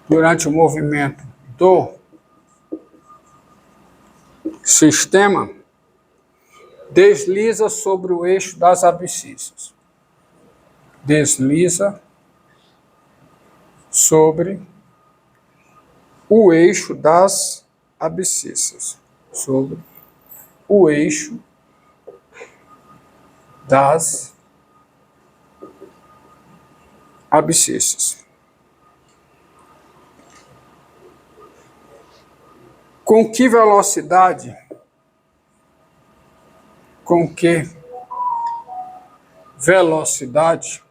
durante o movimento do sistema desliza sobre o eixo das abscissas. Desliza sobre o eixo das abscissas. Sobre o eixo das abscissas. Com que velocidade? Com que velocidade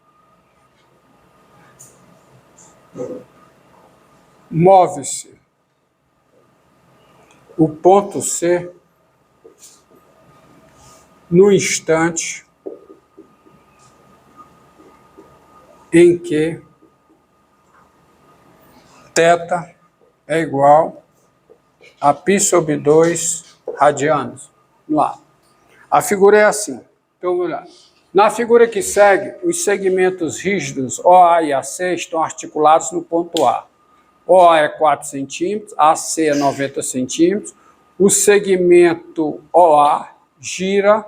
move-se o ponto C no instante em que θ é igual a π sobre 2 radianos. Vamos lá. A figura é assim. Então, vamos lá. Na figura que segue, os segmentos rígidos OA e AC estão articulados no ponto A. OA é 4 centímetros, AC é 90 centímetros. O segmento OA gira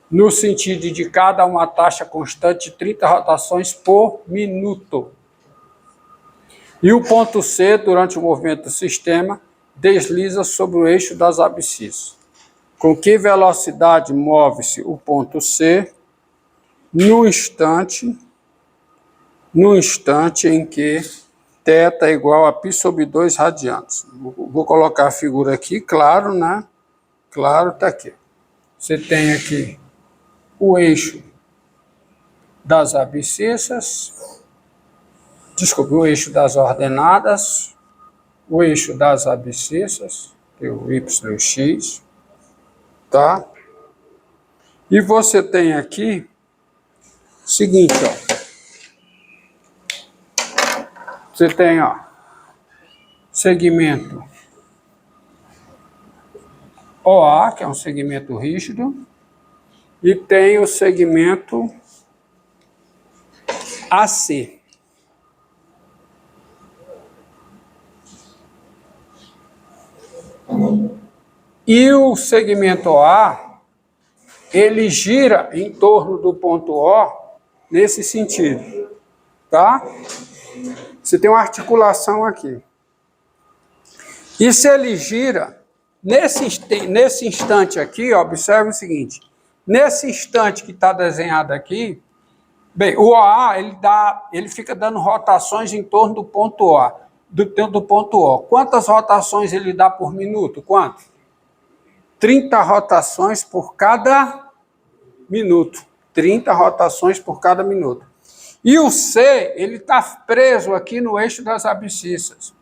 no sentido indicado a uma taxa constante de 30 rotações por minuto. E o ponto C, durante o movimento do sistema, desliza sobre o eixo das abscissas. Com que velocidade move-se o ponto C no instante em que θ é igual a π sobre 2 radianos. Vou colocar a figura aqui, claro, né? Claro, está aqui. Você tem aqui o eixo das abscissas, desculpe, o eixo das ordenadas, o eixo das abscissas, que é o y e o x, tá? E você tem aqui o seguinte, ó. Você tem, ó, segmento OA, que é um segmento rígido, e tem o segmento AC. E o segmento OA, ele gira em torno do ponto O nesse sentido, tá? Você tem uma articulação aqui. E se ele gira, nesse instante aqui, ó, observe o seguinte, nesse instante que está desenhado aqui, bem, o OA, ele fica dando rotações em torno do ponto O, do ponto O. Quantas rotações ele dá por minuto? Quanto? 30 rotações por cada minuto. 30 rotações por cada minuto. E o C, ele está preso aqui no eixo das abscissas.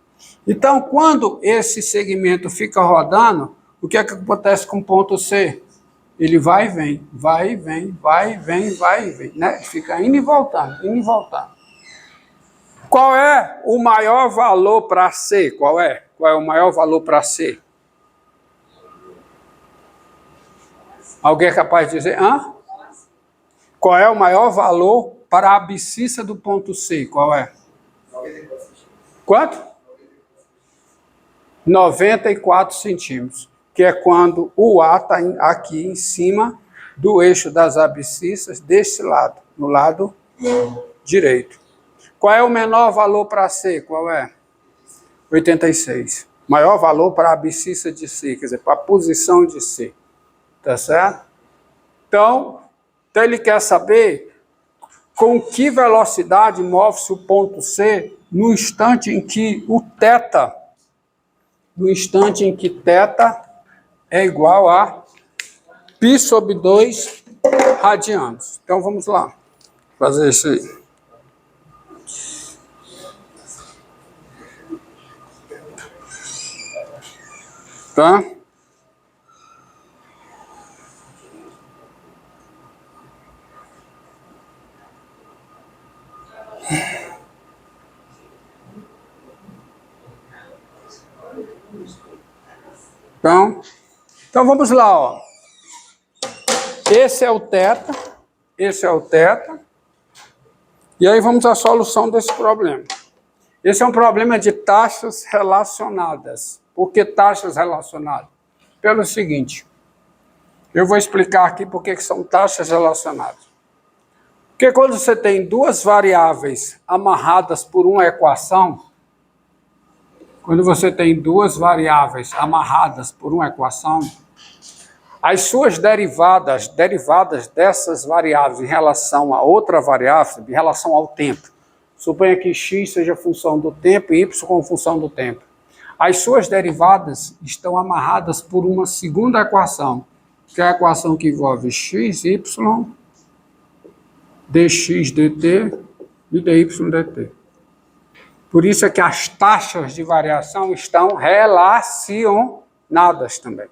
Então, quando esse segmento fica rodando, o que é que acontece com o ponto C? Ele vai e vem, vai e vem, vai e vem, vai e vem, né? Fica indo e voltando, indo e voltando. Qual é o maior valor para C? Qual é? Qual é o maior valor para C? Alguém é capaz de dizer? Hã? Qual é o maior valor para a abscissa do ponto C? Qual é? Quanto? 94 centímetros, que é quando o A está aqui em cima do eixo das abscissas desse lado, no lado direito. Qual é o menor valor para C? Qual é? 86. Maior valor para a abscissa de C, quer dizer, para a posição de C. Tá certo? Então ele quer saber com que velocidade move-se o ponto C no instante em que o θ, é igual a π sobre 2 radianos. Então vamos lá, fazer isso aí. Tá? Então vamos lá, ó. Esse é o θ, e aí vamos à solução desse problema. Esse é um problema de taxas relacionadas. Por que taxas relacionadas? Pelo seguinte, eu vou explicar aqui por que são taxas relacionadas. Porque quando você tem duas variáveis amarradas por uma equação, quando você tem duas variáveis amarradas por uma equação, as suas derivadas dessas variáveis em relação a outra variável, em relação ao tempo, suponha que x seja função do tempo e y como função do tempo. As suas derivadas estão amarradas por uma segunda equação, que é a equação que envolve x, y, dx dt e dy dt. Por isso é que as taxas de variação estão relacionadas também.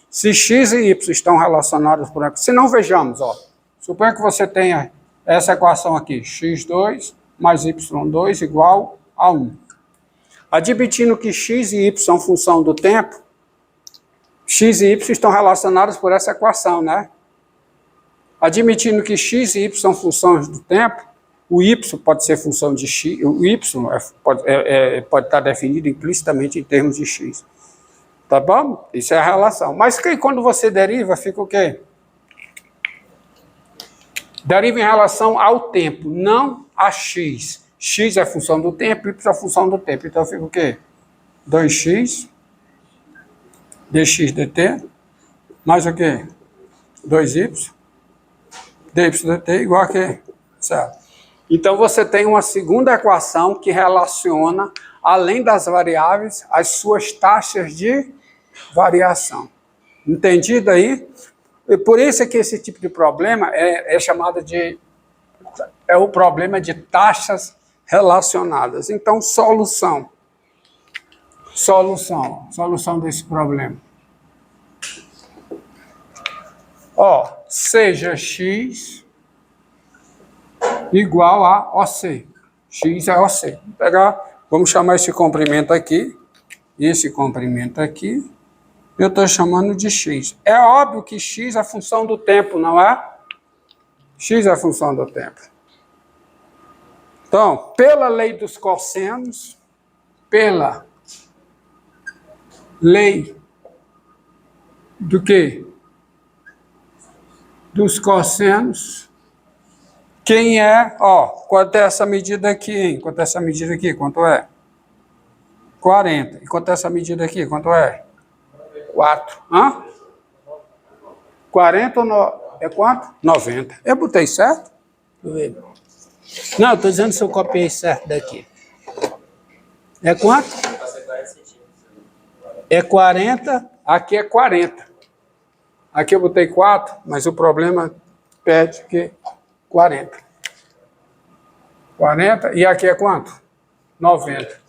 Se x e y estão relacionados por aqui, se não vejamos, ó, suponha que você tenha essa equação aqui, x2 mais y2 igual a 1. Admitindo que x e y são função do tempo, x e y estão relacionados por essa equação, né? Admitindo que x e y são funções do tempo, o y pode ser função de x, o y pode estar definido implicitamente em termos de x. Tá bom? Isso é a relação. Mas que, quando você deriva, fica o quê? Deriva em relação ao tempo, não a x. X é função do tempo, y é função do tempo. Então fica o quê? 2x dx dt mais o quê? 2y dy dt igual a quê? Certo? Então você tem uma segunda equação que relaciona, além das variáveis, as suas taxas de variação. Entendido aí? E por isso é que esse tipo de problema é chamado de... é o problema de taxas relacionadas. Então, solução desse problema. Ó, seja x igual a OC. X é OC. Vamos chamar esse comprimento aqui, esse comprimento aqui, eu estou chamando de x. É óbvio que x é função do tempo, não é? X é função do tempo. Então, pela lei dos cossenos, pela lei do quê? Dos cossenos, quem é, ó, quanto é essa medida aqui, hein? Quanto é essa medida aqui? Quanto é? 40. E quanto é essa medida aqui? Quanto é? 4. Hã? 40 ou é quanto? 90. Eu botei certo? Não, eu estou dizendo se eu copiei certo daqui. É quanto? É 40, aqui é 40. Aqui eu botei 4, mas o problema pede que 40. 40, e aqui é quanto? 90.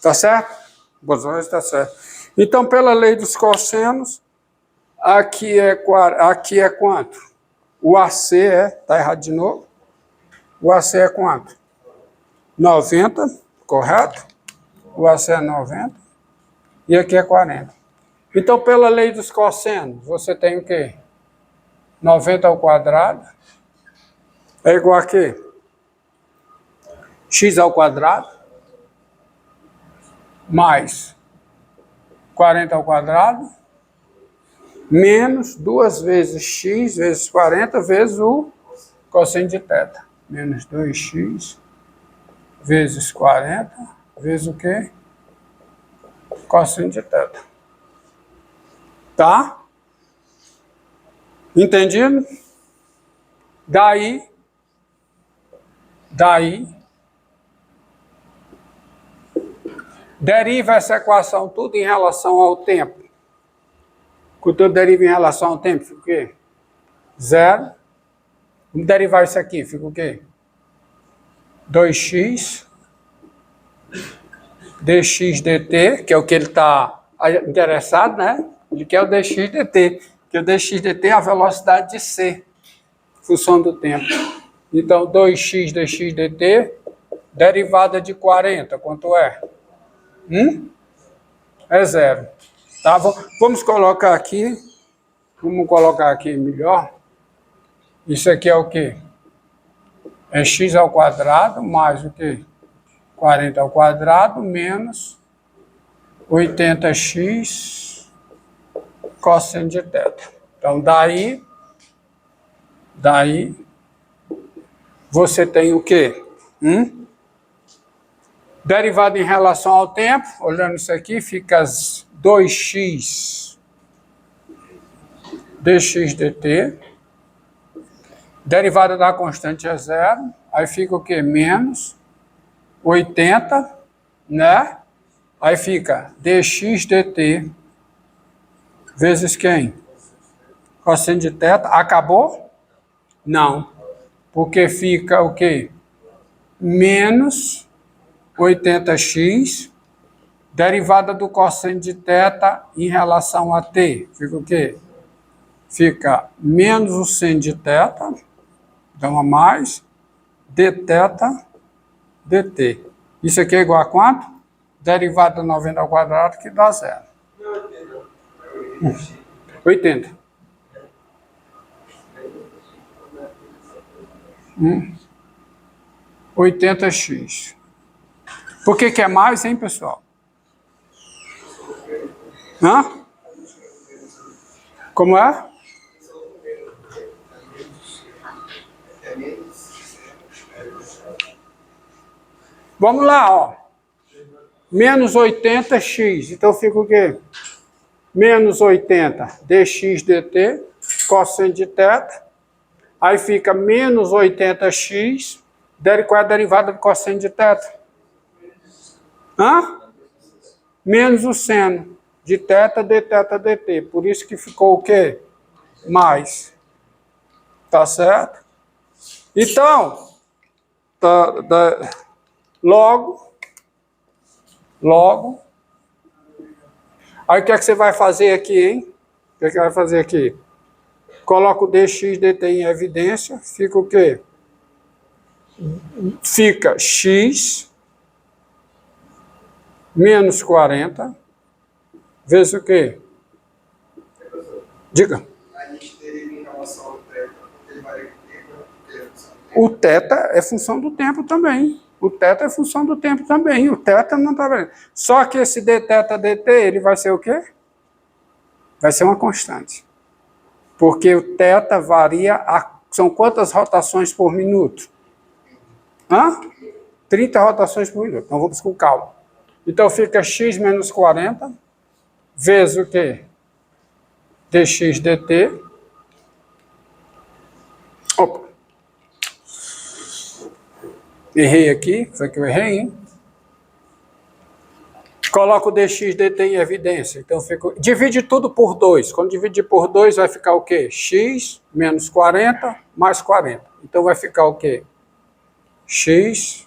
Tá certo? Bosões está certo. Então, pela lei dos cossenos, aqui é quanto? O AC tá errado de novo. O AC é quanto? 90, correto? O AC é 90. E aqui é 40. Então, pela lei dos cossenos, você tem o quê? 90 ao quadrado é igual a quê? X ao quadrado mais 40 ao quadrado menos 2 vezes x vezes 40 vezes o cosseno de θ. Menos 2x vezes 40 vezes o quê? Cosseno de θ. Tá? Entendido? Daí, deriva essa equação tudo em relação ao tempo. Quando eu derivo em relação ao tempo, fica o quê? 0. Vamos derivar isso aqui, fica o quê? 2x dx dt, que é o que ele está interessado, né? Ele quer o dx dt, que o dx dt é a velocidade de c, função do tempo. Então, 2x dx dt, derivada de 40, quanto é? É 0. Tá? Vamos colocar aqui melhor. Isso aqui é o quê? É x ao quadrado mais o quê? 40 ao quadrado menos 80x cosseno de θ. Então, daí você tem o quê? Derivada em relação ao tempo, olhando isso aqui, fica 2x dx dt. Derivada da constante é zero. Aí fica o quê? Menos 80, né? Aí fica dx dt vezes quem? Cosseno de θ. Acabou? Não. Porque fica o quê? Menos 80x, derivada do cosseno de θ em relação a t. Fica o quê? Fica menos o seno de θ, então a mais, dθ dt. Isso aqui é igual a quanto? Derivada de 90 ao quadrado, que dá zero. 80. 80x. Por que é mais, hein, pessoal? Hã? Como é? Vamos lá, ó. Menos 80x. Então fica o quê? Menos 80 dx dt, cosseno de θ. Aí fica menos 80x. Qual é a derivada do cosseno de θ? Hã? Menos o seno de θ dθ dt. Por isso que ficou o quê? Mais. Tá certo? Então, logo, aí o que é que você vai fazer aqui, hein? O que é que vai fazer aqui? Coloca o dx dt em evidência, fica o quê? Fica x menos 40 vezes o quê? Diga. A gente teria em relação ao θ, ele vai... O θ é função do tempo também. O θ é função do tempo também. O θ não está vendo. Só que esse dθ dt, ele vai ser o quê? Vai ser uma constante. Porque o θ varia são quantas rotações por minuto? 30 rotações por minuto. Então vamos com calma. Então fica x menos 40 vezes o quê? Dx dt. Opa. Errei aqui, foi que eu errei, hein? Coloca o dx dt em evidência. Então, divide tudo por 2. Quando dividir por 2, vai ficar o quê? X menos 40 mais 40. Então, vai ficar o quê? X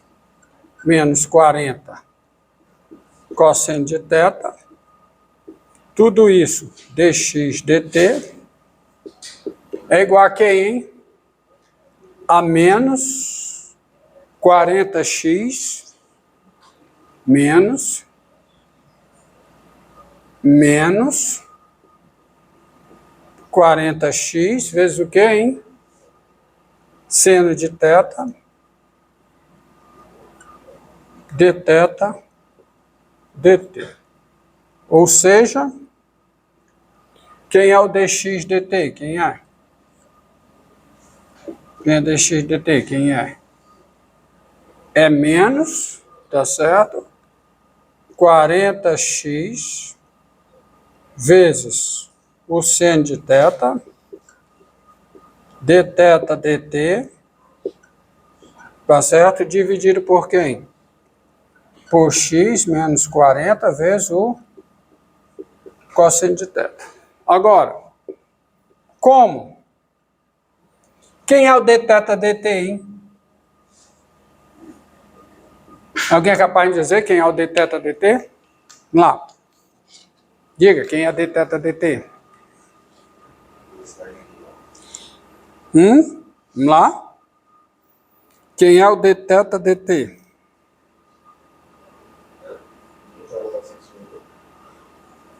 menos 40 cosseno de θ. Tudo isso, dx dt, é igual a quem, hein? A menos 40x menos 40x vezes o que, hein? Seno de θ dθ dt. Ou seja, quem é o dx dt? Quem é? Quem é dx dt? Quem é? É menos, tá certo? 40x vezes o seno de θ, dθ dt, tá certo? Dividido por quem? Por x menos 40 vezes o cosseno de θ. Agora, como? Quem é o dθ dt, hein? Alguém é capaz de dizer quem é o dθ dt? Vamos lá. Diga, quem é a dθ dt? Vamos lá. Quem é o dθ dt?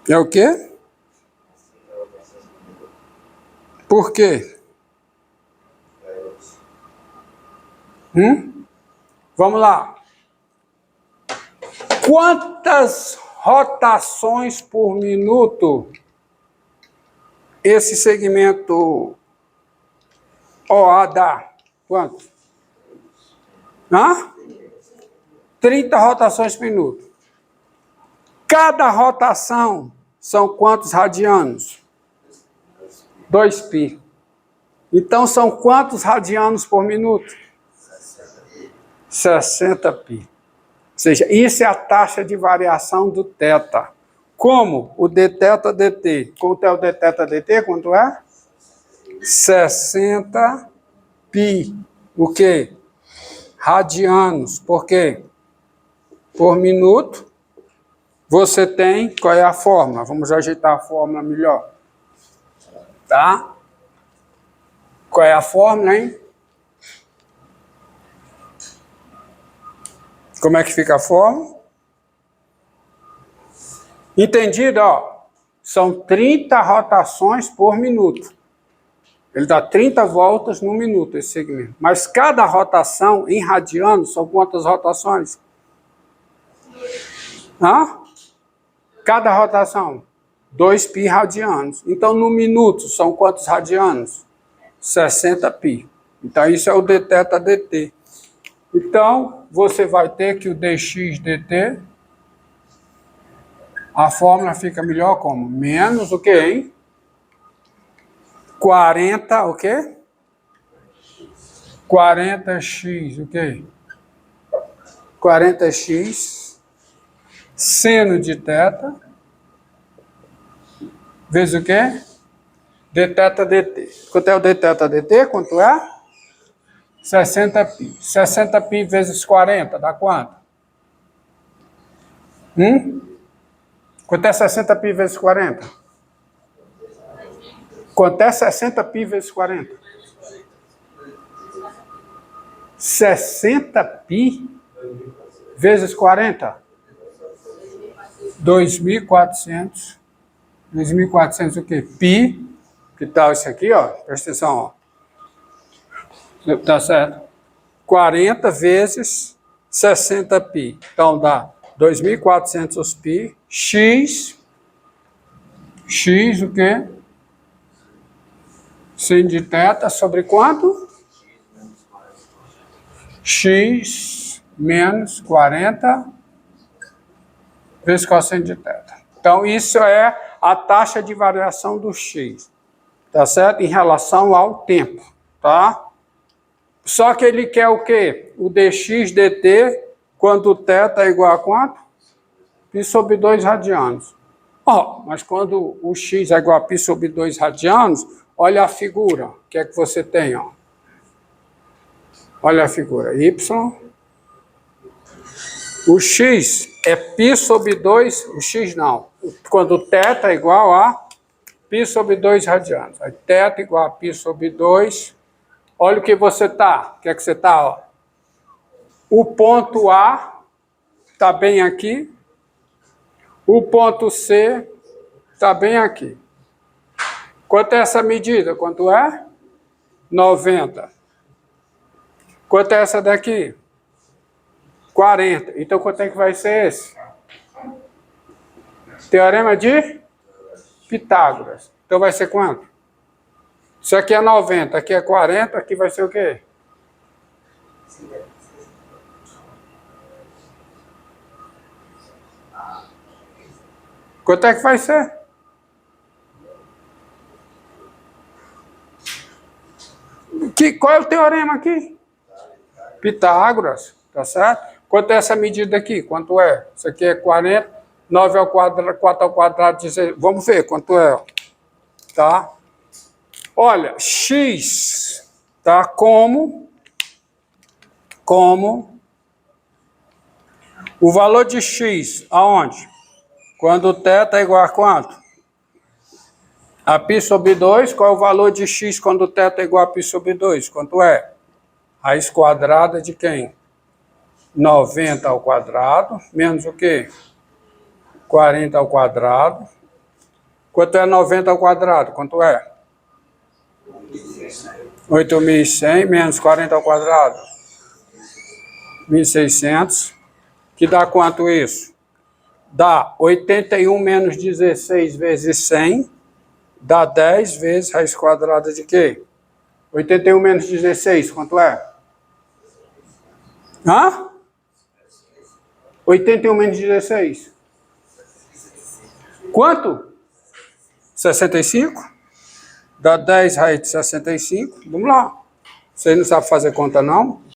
É o quê? Por quê? Vamos lá. Quantas rotações por minuto esse segmento OA dá? Quanto? 30 rotações por minuto. Cada rotação são quantos radianos? 2π. Então, são quantos radianos por minuto? 60π. Ou seja, isso é a taxa de variação do θ. Como? O dθ dt. Quanto é o dθ dt? Quanto é? 60π. O quê? Radianos. Por quê? Por minuto. Você tem... Qual é a fórmula? Vamos ajeitar a fórmula melhor. Tá? Qual é a fórmula, hein? Como é que fica a fórmula? Entendido? Ó, são 30 rotações por minuto. Ele dá 30 voltas no minuto, esse segmento. Mas cada rotação, em radianos, são quantas rotações? Cada rotação? 2π radianos. Então, no minuto, são quantos radianos? 60π. Então, isso é o dθ dt. Então, você vai ter que o dx dt, a fórmula fica melhor como? Menos o quê, hein? 40, o quê? 40x, o quê? 40x seno de θ vezes o quê? dθ dt. Quanto é o dθ dt? Quanto é? 60π. 60π vezes 40 dá quanto? Quanto é 60π vezes 40? Quanto é 60π vezes 40? 60π vezes 40? 2.400. 2.400 o quê? Π. Que tal isso aqui, ó? Presta atenção, ó. Tá certo? 40 vezes 60π. Então, dá 2.400 π. X o quê? Sin de θ sobre quanto? X menos 40 vezes cosseno de θ. Então, isso é a taxa de variação do X. Tá certo? Em relação ao tempo. Tá? Só que ele quer o quê? O dx dt, quando o θ é igual a quanto? π sobre 2 radianos. Mas quando o x é igual a π sobre 2 radianos, olha a figura. O que é que você tem? Ó? Olha a figura. Y. O x é π sobre 2, o x não. Quando o θ é igual a π sobre 2 radianos. Aí θ igual a π sobre 2. Olha o que você está. O que é que você está? O ponto A está bem aqui. O ponto C está bem aqui. Quanto é essa medida? Quanto é? 90. Quanto é essa daqui? 40. Então, quanto é que vai ser esse? Teorema de Pitágoras. Então, vai ser quanto? Isso aqui é 90, aqui é 40, aqui vai ser o quê? Quanto é que vai ser? Qual é o teorema aqui? Pitágoras, tá certo? Quanto é essa medida aqui? Quanto é? Isso aqui é 40, 9 ao quadrado, 4 ao quadrado, 16. Vamos ver quanto é. Tá? Olha, x, tá? Como o valor de x, aonde? Quando o θ é igual a quanto? A π sobre 2, qual é o valor de x quando o θ é igual a π sobre 2? Quanto é? Raiz quadrada de quem? 90 ao quadrado, menos o quê? 40 ao quadrado. Quanto é 90 ao quadrado? Quanto é? 8.100 menos 40 ao quadrado? 1.600. Que dá quanto isso? Dá 81 menos 16 vezes 100, dá 10 vezes raiz quadrada de quê? 81 menos 16, quanto é? Hã? 81 menos 16. Quanto? 65? Dá 10 raiz de 65. Vamos lá. Vocês não sabem fazer conta, não?